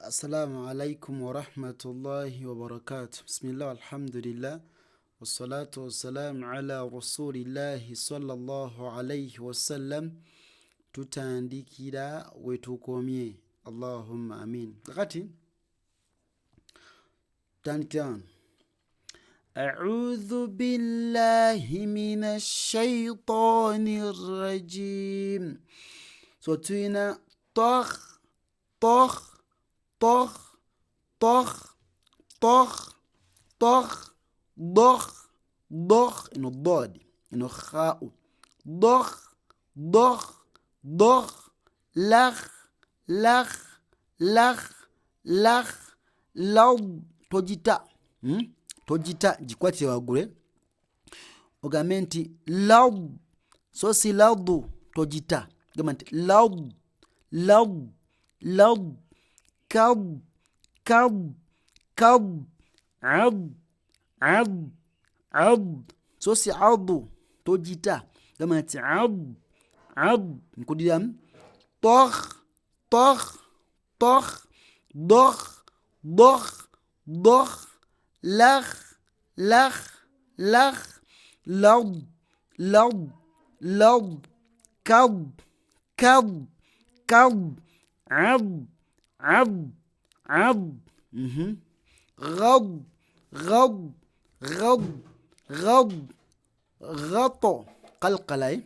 السلام عليكم ورحمة الله وبركاته. بسم الله والحمد لله والصلاة والسلام على رسول الله صلى الله عليه وسلم. Tutandikira wetukomye. Allahumma amin. Kakati tandikira أعوذ بالله من الشيطان الرجيم. So tuyina طخ طخ طخ طخ طخ طخ ضخ ضخ إنه الضاد إنه خاء ضخ ضخ ضخ لخ لخ لخ لخ لو tojita tojita jikwatire wagule ogambe nti law so si lawdu tojita gamba nti law law law كب كب كب عض عض عض سوسي عض توجيتا لما تعض عض نقول طخ طخ طخ ضخ ضخ ضخ لخ لخ لخ لض لض لض كب كب كب عض عض عض غض غض غض غض غطو قلقلي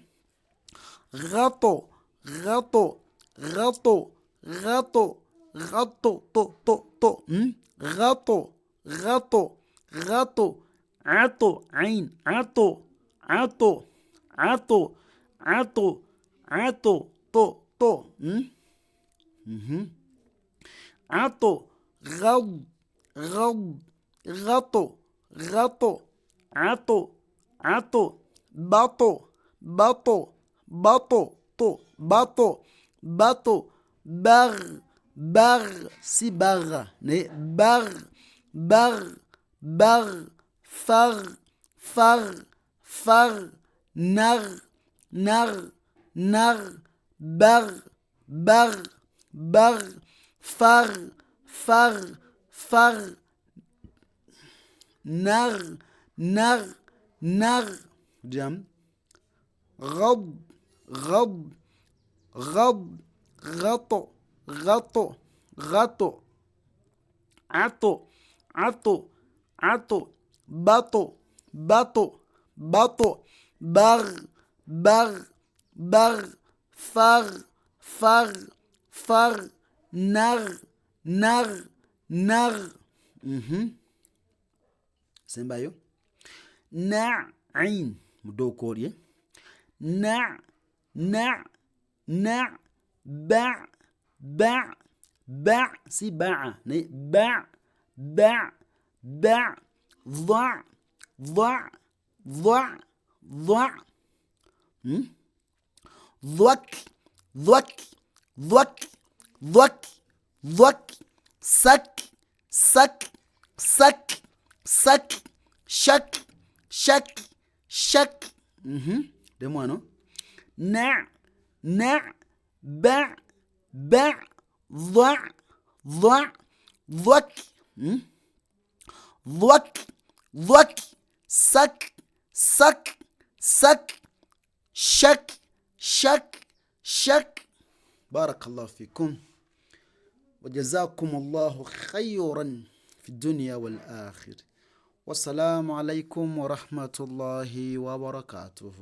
غطو غطو غطو غطو غطو تو تو تو غطو غطو غطو عطو عين عطو عطو عطو عطو عطو تو تو عطو غض غض غطو غطو عطو عطو بطو بطو بطو تو بطو بطو بغ بغ سي بغ بغ بغ بغ فغ فغ فغ نغ نغ نغ بغ بغ بغ فغ فغ فغ نغ نغ نغ جم غض غض غض غطو غطو غطو عطو عطو عطو بطو بطو بطو بغ بغ بغ فغ فغ فغ نغ نغ نغ سمبايو نع عين مدوكوري نع نع نع باع باع باع سي باع باع باع باع ضع ضع ضع ضع ضك ضك ضك ضك ضك سك سك سك سك شك شك شك دموانو نع نع باع باع ضع ضع ضك ضك ضك سك سك سك شك شك شك. بارك الله فيكم وجزاكم الله خيرا في الدنيا والآخر. والسلام عليكم ورحمة الله وبركاته.